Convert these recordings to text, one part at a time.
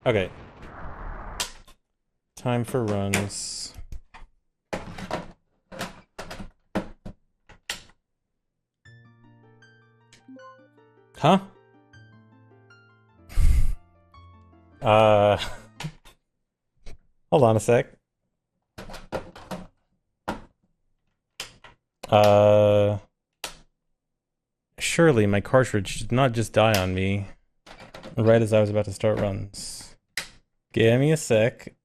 Okay. Time for runs. Huh? Hold on a sec. Surely my cartridge did not just die on me right as I was about to start runs. Give me a sec.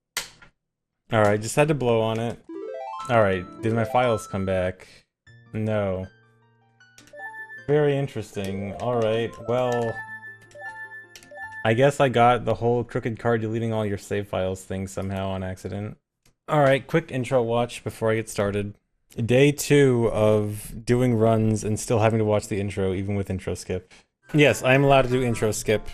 Alright, just had to blow on it. Alright, did my files come back? No. Very interesting. Alright, well... I guess I got the whole crooked card deleting all your save files thing somehow on accident. Alright, quick intro watch before I get started. Day 2 of doing runs and still having to watch the intro, even with intro skip. Yes, I am allowed to do intro skip.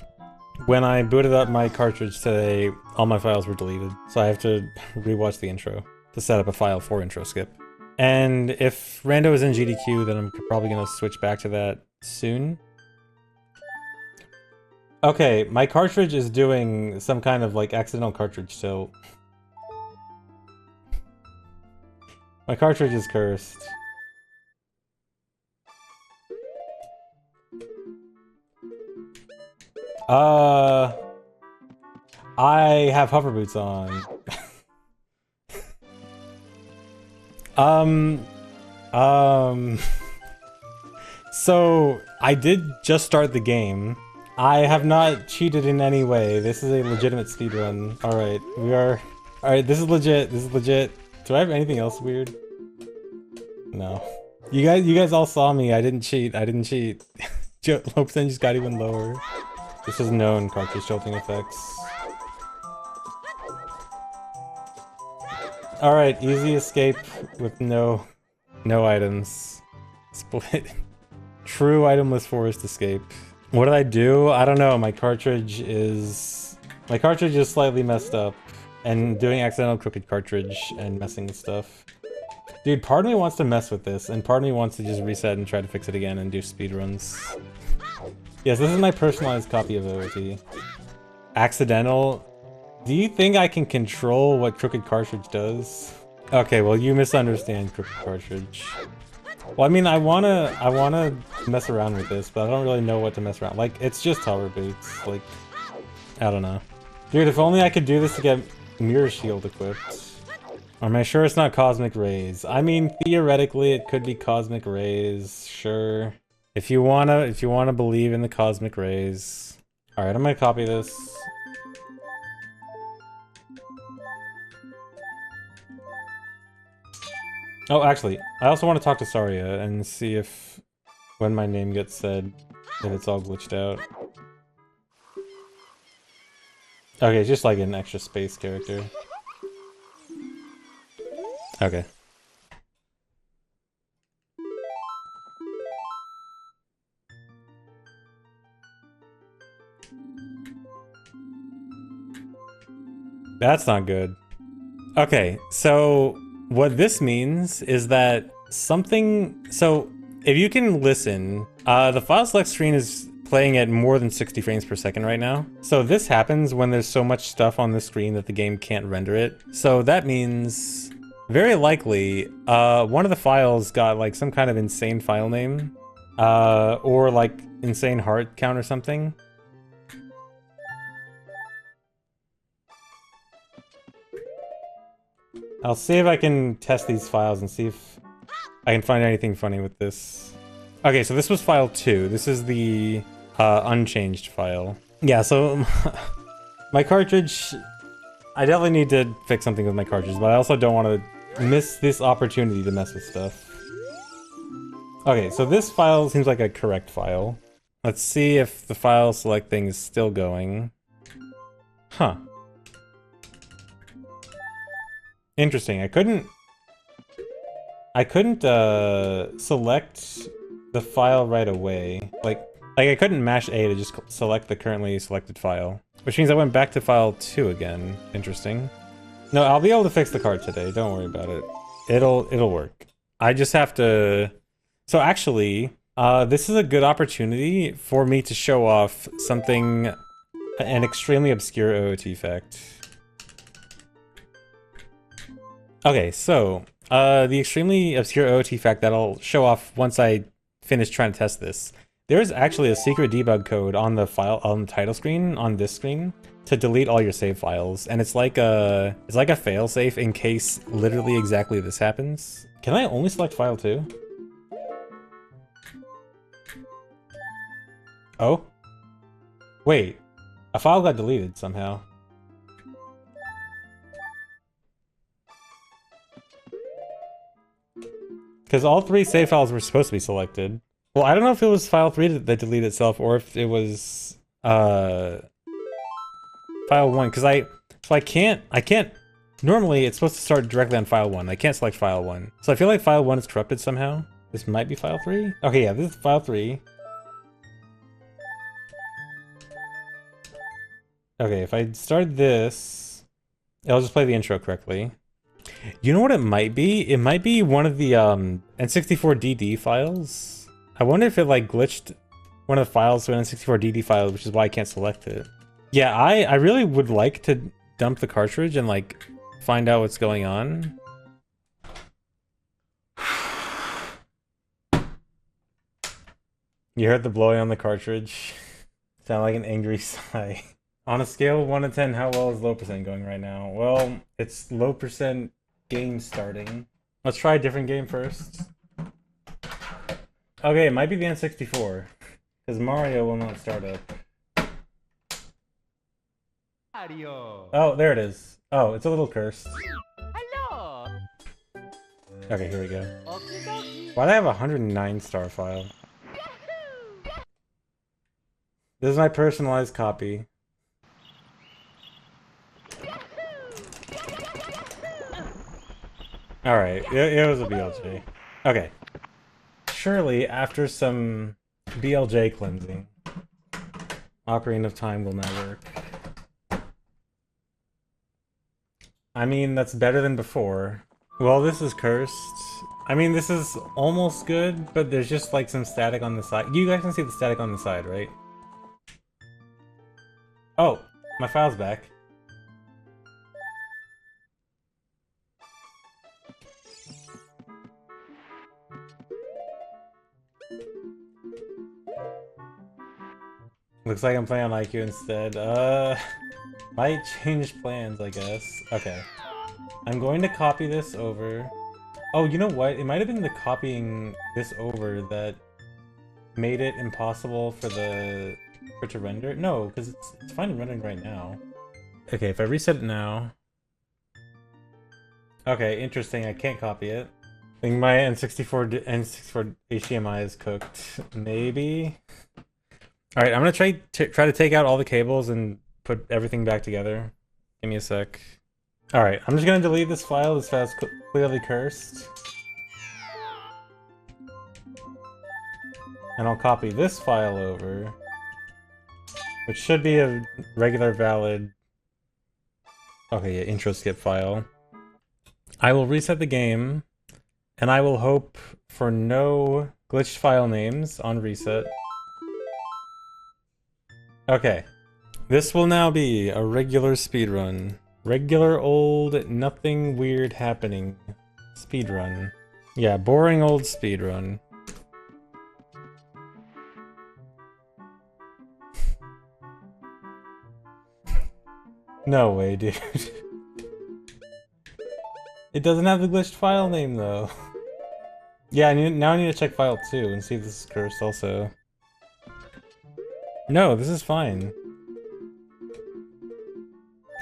When I booted up my cartridge today, all my files were deleted, so I have to rewatch the intro to set up a file for intro skip. And if Rando is in GDQ, then I'm probably gonna switch back to that soon. Okay, my cartridge is doing some kind of like accidental cartridge tilt. My cartridge is cursed. I have hover boots on. So I did just start the game. I have not cheated in any way. This is a legitimate speedrun. Alright, we are... Alright, this is legit. This is legit. Do I have anything else weird? No. You guys all saw me. I didn't cheat. I didn't cheat. Low percentage got even lower. This is known cartridge tilting effects. Alright, easy escape with no items. Split. True itemless forest escape. What did I do? I don't know. My cartridge is slightly messed up. And doing accidental crooked cartridge and messing with stuff. Dude, part of me wants to mess with this, and part of me wants to just reset and try to fix it again and do speedruns. Yes, this is my personalized copy of OOT. Accidental? Do you think I can control what crooked cartridge does? Okay, well you misunderstand crooked cartridge. Well, I mean, I wanna mess around with this, but I don't really know what to mess around. Like, it's just hover boots. Like, I don't know. Dude, if only I could do this to get Mirror Shield equipped. Or am I sure it's not Cosmic Rays? I mean, theoretically, it could be Cosmic Rays, sure. If you wanna believe in the Cosmic Rays. Alright, I'm gonna copy this. Oh, actually, I also want to talk to Saria and see if, when my name gets said, if it's all glitched out. Okay, just like an extra space character. Okay. That's not good. Okay, so what this means is that something... So, if you can listen, the file select screen is playing at more than 60 frames per second right now. So this happens when there's so much stuff on the screen that the game can't render it. So that means, very likely, one of the files got like some kind of insane file name, or like insane heart count or something. I'll see if I can test these files and see if I can find anything funny with this. Okay, so this was file 2. This is the unchanged file. Yeah, so my cartridge... I definitely need to fix something with my cartridge, but I also don't want to miss this opportunity to mess with stuff. Okay, so this file seems like a correct file. Let's see if the file select thing is still going. Huh. Interesting. I couldn't select the file right away. Like I couldn't mash A to just select the currently selected file. Which means I went back to file 2 again. Interesting. No, I'll be able to fix the card today. Don't worry about it. It'll work. I just have to... So actually, this is a good opportunity for me to show off something An extremely obscure OOT fact. Okay, so the extremely obscure OOT fact that I'll show off once I finish trying to test this. There is actually a secret debug code on the title screen on this screen to delete all your save files, and it's like a failsafe in case literally exactly this happens. Can I only select file 2? Oh? Wait, a file got deleted somehow. Because all 3 save files were supposed to be selected. Well, I don't know if it was file 3 that deleted itself or if it was file 1, because I can't normally it's supposed to start directly on file 1. I can't select file 1. So I feel like file 1 is corrupted somehow. This might be file 3. Okay, yeah, this is file 3. Okay, if I start this, it'll just play the intro correctly. You know what it might be? It might be one of the N64DD files. I wonder if it like glitched one of the files to an N64DD file, which is why I can't select it. Yeah, I really would like to dump the cartridge and like find out what's going on. You heard the blowing on the cartridge? Sound like an angry sigh. On a scale of 1 to 10, how well is low percent going right now? Well, it's low percent game starting. Let's try a different game first. Okay, it might be the N64. Because Mario will not start up. Mario. Oh, there it is. Oh, it's a little cursed. Hello. Okay, here we go. Okie dokie. Why do I have a 109 star file? This is my personalized copy. Alright, it was a BLJ. Okay. Surely, after some BLJ cleansing, Ocarina of Time will now work. I mean, that's better than before. Well, this is cursed. I mean, this is almost good, but there's just like some static on the side. You guys can see the static on the side, right? Oh, my file's back. Looks like I'm playing on IQ instead. Might change plans, I guess. Okay. I'm going to copy this over. Oh, you know what? It might have been the copying this over that made it impossible for it to render. No, because it's fine rendering right now. Okay, if I reset it now. Okay, interesting. I can't copy it. I think my N64 HDMI is cooked. Maybe. All right, I'm gonna try to take out all the cables and put everything back together. Give me a sec. All right, I'm just gonna delete this file. This file's clearly cursed, and I'll copy this file over, which should be a regular valid. Okay, yeah, intro skip file. I will reset the game, and I will hope for no glitched file names on reset. Okay, this will now be a regular speedrun. Regular old, nothing weird happening speedrun. Yeah, boring old speedrun. No way, dude. It doesn't have the glitched file name though. Yeah, now I need to check file 2 and see if this is cursed also. No, this is fine.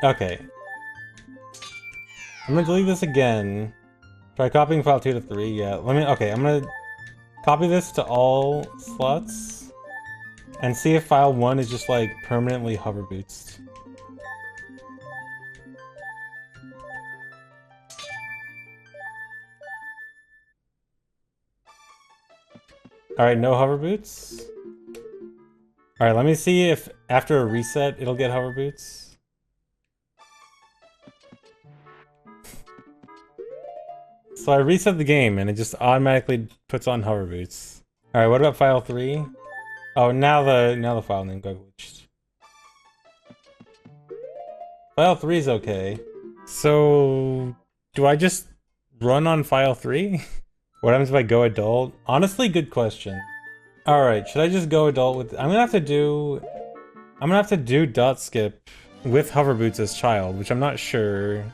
Okay. I'm gonna delete this again. Try copying file 2 to 3, yeah. Okay, I'm gonna copy this to all slots and see if file 1 is just like permanently hover bootsed. Alright, no hover boots. Alright, let me see if after a reset it'll get hover boots. So I reset the game and it just automatically puts on hover boots. Alright, what about file 3? Oh, now the file name got glitched. File 3 is okay. So, do I just run on file 3? What happens if I go adult? Honestly, good question. Alright, should I just go adult with... I'm gonna have to do dot skip with hover boots as child, which I'm not sure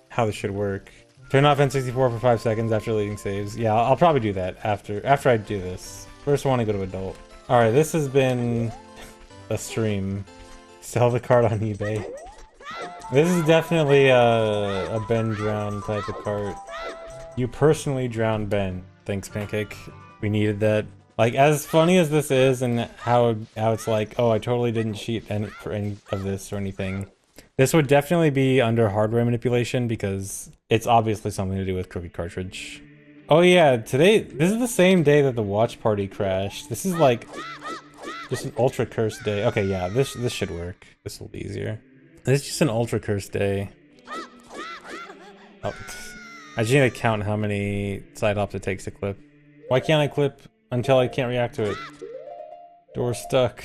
how this should work. Turn off N64 for 5 seconds after deleting saves. Yeah, I'll probably do that after I do this. First I want to go to adult. Alright, this has been a stream. Sell the card on eBay. This is definitely a Ben drown type of cart. You personally drowned Ben. Thanks, Pancake. We needed that. Like, as funny as this is and how it's like, oh, I totally didn't cheat for any of this or anything. This would definitely be under hardware manipulation because it's obviously something to do with crooked cartridge. Oh yeah, this is the same day that the watch party crashed. This is like just an ultra cursed day. Okay, yeah, this should work. This will be easier. This is just an ultra cursed day. Oh, I just need to count how many side hops it takes to clip. Why can't I clip until I can't react to it? Door stuck.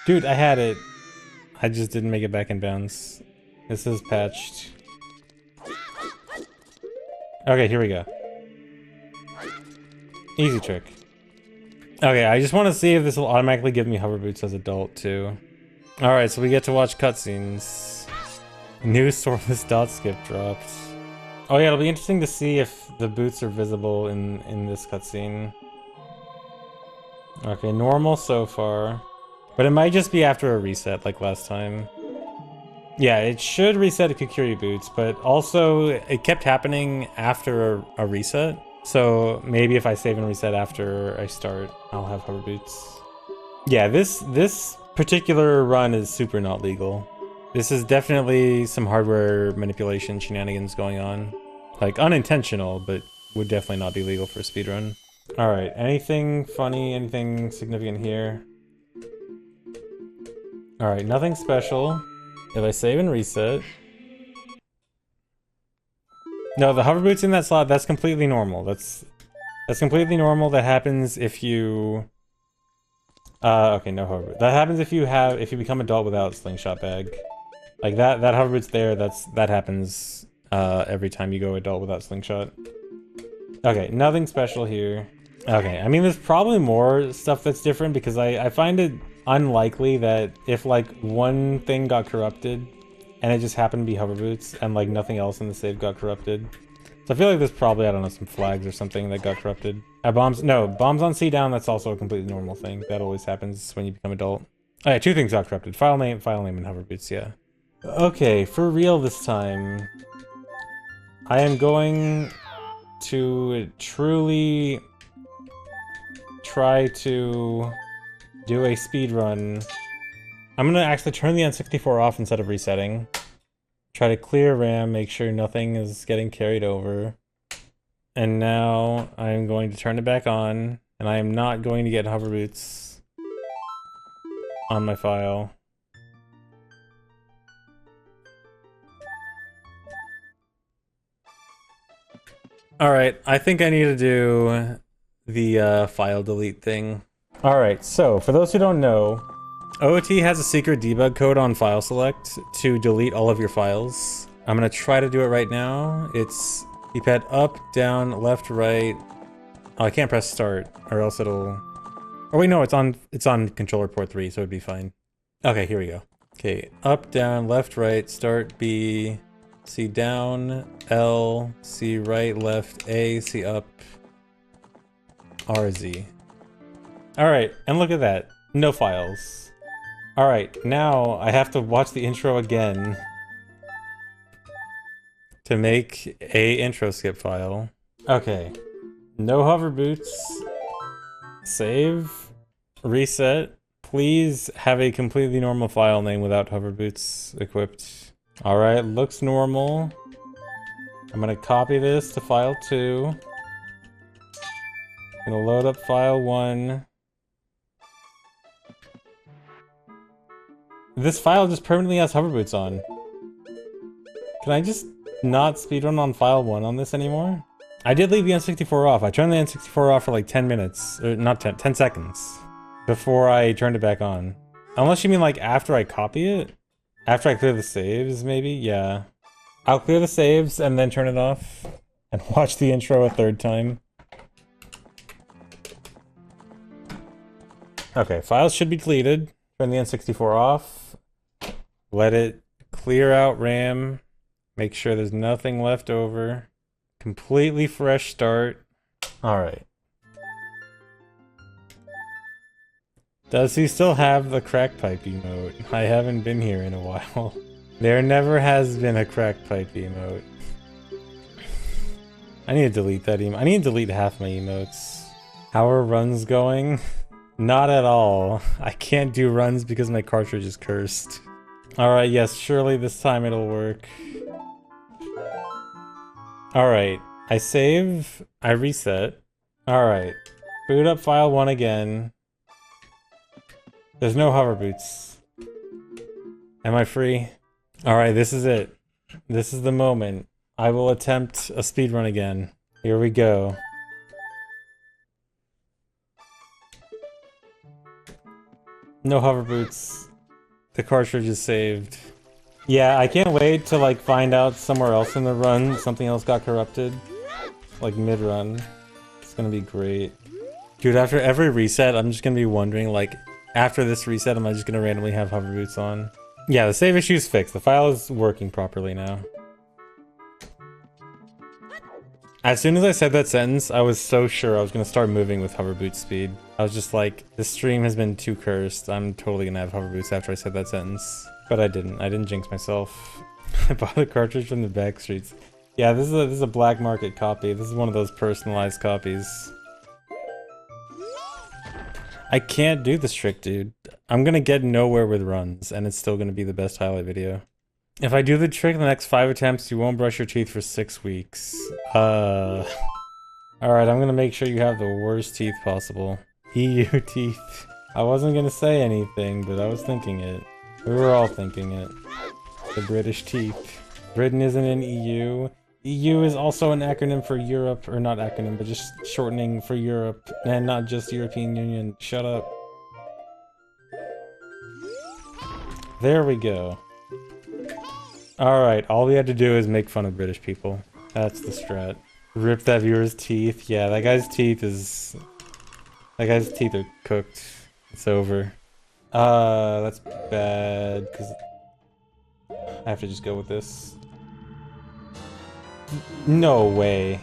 Dude, I had it. I just didn't make it back in bounds. This is patched. Okay, here we go. Easy trick. Okay, I just want to see if this will automatically give me hover boots as adult too. Alright, so we get to watch cutscenes. New swordless dot skip dropped. Oh yeah, it'll be interesting to see if the boots are visible in this cutscene. Okay, normal so far. But it might just be after a reset like last time. Yeah, it should reset Kukuri boots, but also it kept happening after a reset. So maybe if I save and reset after I start, I'll have hover boots. Yeah, this particular run is super not legal. This is definitely some hardware manipulation shenanigans going on. Like unintentional, but would definitely not be legal for a speedrun. Alright, anything funny, anything significant here? Alright, nothing special. If I save and reset... No, the hover boots in that slot, that's completely normal. That's completely normal. That happens if you... okay, no hover boot. That happens if you become adult without slingshot bag. Like that hover boot's there, that happens every time you go adult without slingshot. Okay, nothing special here. Okay, I mean there's probably more stuff that's different because I find it unlikely that if like one thing got corrupted and it just happened to be hover boots and like nothing else in the save got corrupted. So I feel like there's probably, I don't know, some flags or something that got corrupted. Bombs on C down, that's also a completely normal thing. That always happens when you become adult. Oh yeah, two things got corrupted. File name and hover boots, yeah. Okay, for real this time. I am going to truly try to do a speed run. I'm gonna actually turn the N64 off instead of resetting. Try to clear RAM, make sure nothing is getting carried over. And now I'm going to turn it back on, and I am not going to get hover boots on my file. Alright, I think I need to do the file delete thing. Alright, so for those who don't know, OOT has a secret debug code on file select to delete all of your files. I'm gonna try to do it right now. It's keypad up, down, left, right. Oh, I can't press start or else it'll... Oh wait, no, it's on controller port 3, so it'd be fine. Okay, here we go. Okay, up, down, left, right, start, B, C down, L, C right, left, A, C up, R, Z. Alright, and look at that. No files. Alright, now I have to watch the intro again to make a intro skip file. Okay. No hover boots. Save. Reset. Please have a completely normal file name without hover boots equipped. Alright, looks normal. I'm gonna copy this to file 2. Gonna load up file 1. This file just permanently has hover boots on. Can I just not speedrun on file 1 on this anymore? I did leave the N64 off. I turned the N64 off for like 10 minutes, or not 10 seconds before I turned it back on. Unless you mean like after I copy it? After I clear the saves, maybe? Yeah. I'll clear the saves and then turn it off and watch the intro a third time. Okay, files should be deleted. Turn the N64 off. Let it clear out RAM. Make sure there's nothing left over. Completely fresh start. Alright. Does he still have the crack pipe emote? I haven't been here in a while. There never has been a crack pipe emote. I need to delete that emote. I need to delete half my emotes. How are runs going? Not at all. I can't do runs because my cartridge is cursed. Alright, yes, surely this time it'll work. Alright, I save, I reset. Alright, boot up file 1 again. There's no hover boots. Am I free? Alright, this is it. This is the moment. I will attempt a speedrun again. Here we go. No hover boots. The cartridge is saved. Yeah, I can't wait to like find out somewhere else in the run something else got corrupted. Like mid-run. It's gonna be great. Dude, after every reset, I'm just gonna be wondering like, after this reset, am I just gonna randomly have hover boots on? Yeah, the save issue is fixed. The file is working properly now. As soon as I said that sentence, I was so sure I was gonna start moving with hover boot speed. I was just like, this stream has been too cursed. I'm totally gonna have hover boots after I said that sentence. But I didn't. I didn't jinx myself. I bought a cartridge from the back streets. Yeah, this is a black market copy. This is one of those personalized copies. I can't do this trick, dude. I'm gonna get nowhere with runs, and it's still gonna be the best highlight video. If I do the trick in the next 5 attempts, you won't brush your teeth for 6 weeks. Alright, I'm gonna make sure you have the worst teeth possible. EU teeth. I wasn't gonna say anything, but I was thinking it. We were all thinking it. The British teeth. Britain isn't in EU. EU is also an acronym for Europe, or not acronym, but just shortening for Europe, and not just European Union. Shut up. There we go. Alright, all we had to do is make fun of British people. That's the strat. Rip that viewer's teeth. Yeah, that guy's teeth is... That guy's teeth are cooked. It's over. That's bad, because... I have to just go with this. No way.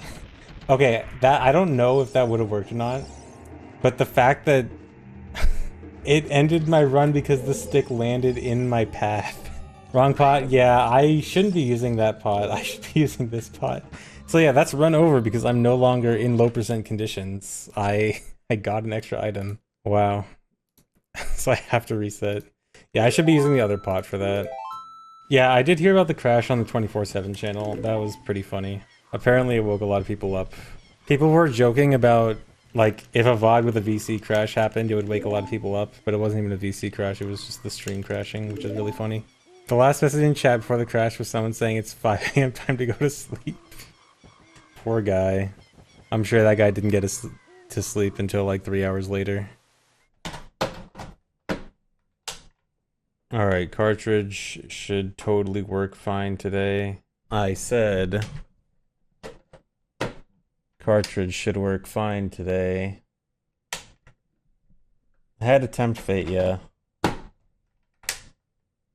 Okay, that I don't know if that would have worked or not, but the fact that it ended my run because the stick landed in my path. Wrong pot? Yeah, I shouldn't be using that pot. I should be using this pot. So yeah, that's run over because I'm no longer in low percent conditions. I got an extra item. Wow. So I have to reset. Yeah, I should be using the other pot for that. Yeah, I did hear about the crash on the 24/7 channel. That was pretty funny. Apparently it woke a lot of people up. People were joking about, like, if a VOD with a VC crash happened, it would wake a lot of people up, but it wasn't even a VC crash, it was just the stream crashing, which is really funny. The last message in chat before the crash was someone saying it's 5 AM time to go to sleep. Poor guy. I'm sure that guy didn't get to sleep until like 3 hours later. Alright, cartridge should totally work fine today. I said cartridge should work fine today. I had to tempt fate, yeah.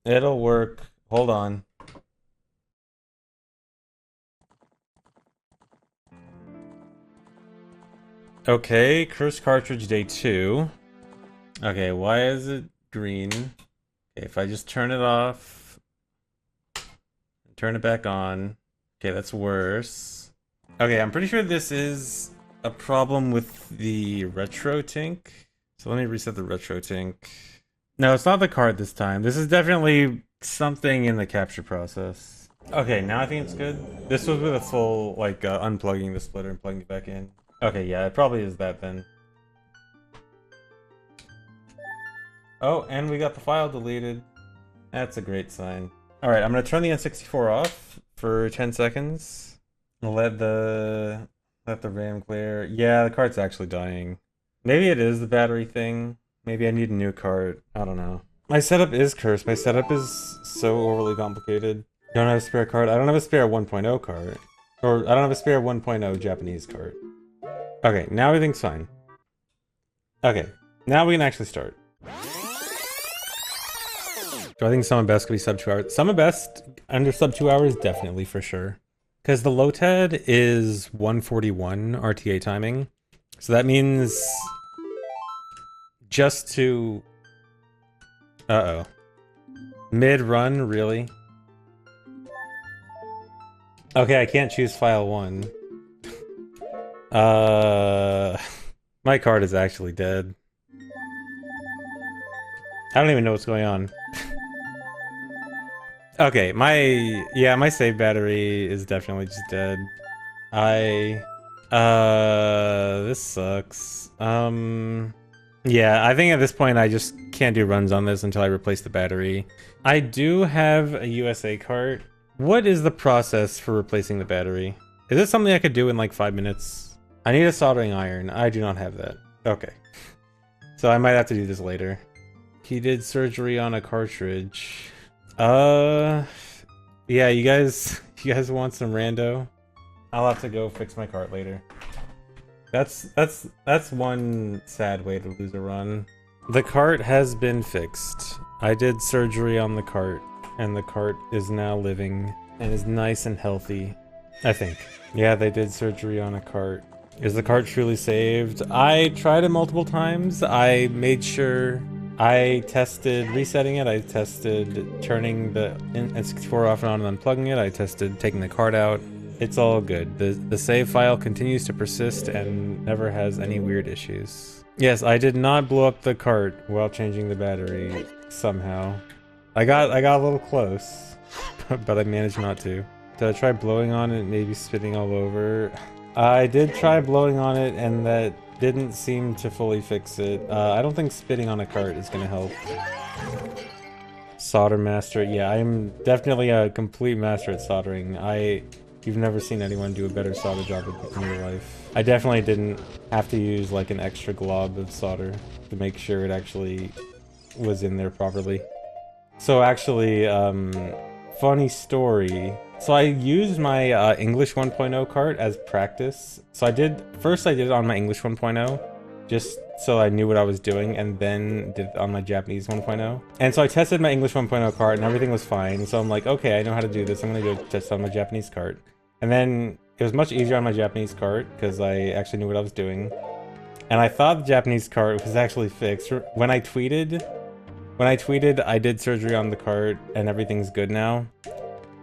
It'll work. Hold on. Okay, cursed cartridge day 2. Okay, why is it green? Okay, if I just turn it off, turn it back on. Okay, that's worse. Okay, I'm pretty sure this is a problem with the retro tink. So let me reset the retro tink. No, it's not the card this time. This is definitely something in the capture process. Okay, now I think it's good. This was with a full, like, unplugging the splitter and plugging it back in. Okay, yeah, it probably is that then. Oh, and we got the file deleted. That's a great sign. Alright, I'm gonna turn the N64 off for 10 seconds. Let the Let the RAM clear. Yeah, the cart's actually dying. Maybe it is the battery thing. Maybe I need a new cart. I don't know. My setup is cursed. My setup is so overly complicated. Don't have a spare cart. I don't have a spare 1.0 cart. Or I don't have a spare 1.0 Japanese cart. Okay, now everything's fine. Okay, now we can actually start. Do I think Summon Best could be sub 2 hours? Summon Best under sub 2 hours, definitely for sure. Because the LOTED is 141 RTA timing. So that means just to... Uh-oh. Mid-run, really? Okay, I can't choose file 1. My card is actually dead. I don't even know what's going on. Okay, my save battery is definitely just dead. This sucks. Yeah, I think at this point I just can't do runs on this until I replace the battery. I do have a USA cart. What is the process for replacing the battery? Is it something I could do in like 5 minutes? I need a soldering iron. I do not have that. Okay. So I might have to do this later. He did surgery on a cartridge. Yeah, you guys want some rando? I'll have to go fix my cart later. That's one sad way to lose a run. The cart has been fixed. I did surgery on the cart, and the cart is now living and is nice and healthy, I think. Yeah, they did surgery on a cart. Is the cart truly saved? I tried it multiple times. I made sure I tested resetting it. I tested turning the N64 off and on and unplugging it. I tested taking the cart out. It's all good. The save file continues to persist and never has any weird issues. Yes, I did not blow up the cart while changing the battery somehow. I got a little close, but I managed not to. Did I try blowing on it, maybe spitting all over? I did try blowing on it, and that didn't seem to fully fix it. I don't think spitting on a cart is gonna help. Solder master. Yeah, I'm definitely a complete master at soldering. You've never seen anyone do a better solder job in your life. I definitely didn't have to use like an extra glob of solder to make sure it actually was in there properly. So actually, funny story. So I used my English 1.0 cart as practice. So first I did it on my English 1.0, just so I knew what I was doing, and then did it on my Japanese 1.0. And so I tested my English 1.0 cart and everything was fine. So I'm like, okay, I know how to do this. I'm gonna go test on my Japanese cart. And then it was much easier on my Japanese cart because I actually knew what I was doing. And I thought the Japanese cart was actually fixed. When I tweeted I did surgery on the cart and everything's good now.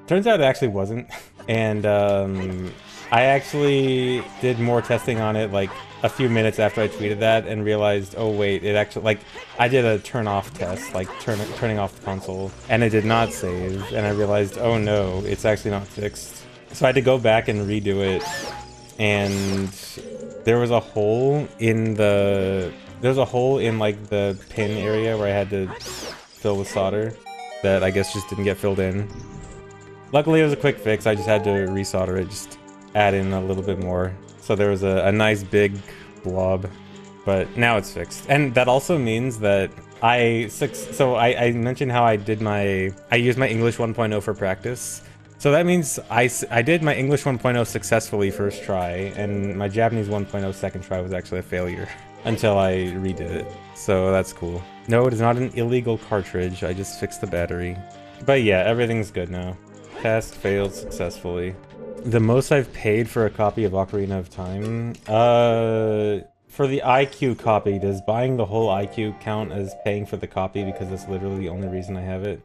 Turns out it actually wasn't. And I actually did more testing on it like a few minutes after I tweeted that and realized, oh wait, it actually, like, I did a turn off test, like turning off the console, and it did not save. And I realized, oh no, it's actually not fixed. So I had to go back and redo it, and there was a hole in like the pin area where I had to fill with solder that I guess just didn't get filled in. Luckily it was a quick fix. I just had to resolder it, just add in a little bit more. So there was a nice big blob, but now it's fixed. And that also means that I mentioned how I used my English 1.0 for practice. So that means I did my English 1.0 successfully first try, and my Japanese 1.0 second try was actually a failure until I redid it. So that's cool. No, it is not an illegal cartridge. I just fixed the battery. But yeah, everything's good now. Task failed successfully. The most I've paid for a copy of Ocarina of Time? For the IQ copy, does buying the whole IQ count as paying for the copy because that's literally the only reason I have it?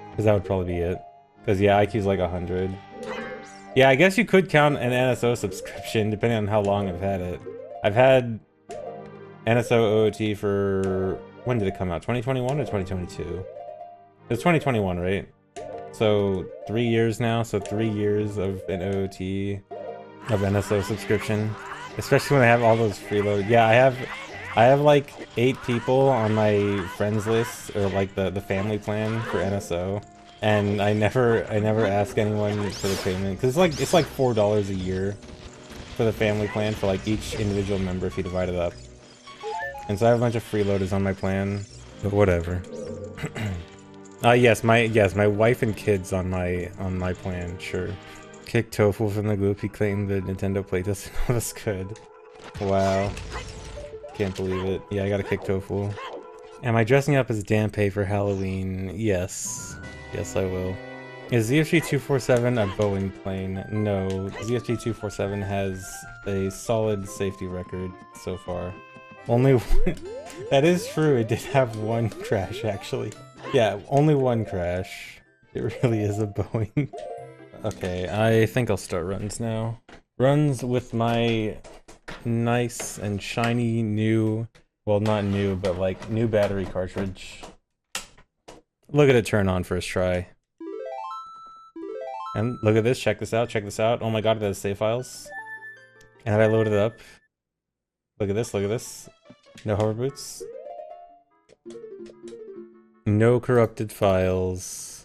Because that would probably be it. Because yeah, IQ's like 100. Yeah, I guess you could count an NSO subscription depending on how long I've had it. I've had NSO OOT for... when did it come out? 2021 or 2022? It was 2021, right? So 3 years now, so 3 years of an OOT of NSO subscription. Especially when I have all those freeload. Yeah, I have like 8 people on my friends list, or like the family plan for NSO. And I never ask anyone for the payment because it's like $4 a year for the family plan for like each individual member if you divide it up. And so I have a bunch of freeloaders on my plan, but whatever. Yes, my wife and kids on my plan, sure. Kick Tofu from the group. He claimed the Nintendo Play doesn't know us good. Wow. Can't believe it. Yeah, I gotta kick Tofu. Am I dressing up as Danpei for Halloween? Yes. Yes, I will. Is ZFG-247 a Boeing plane? No. ZFG-247 has a solid safety record so far. Only one... That is true, it did have one crash, actually. Yeah, only one crash. It really is a Boeing. Okay, I think I'll start runs now. Runs with my nice and shiny new... Well, not new, but like new battery cartridge. Look at it turn on first try. And look at this, check this out, check this out. Oh my god, it has save files. And I loaded it up. Look at this, look at this. No hover boots. No corrupted files.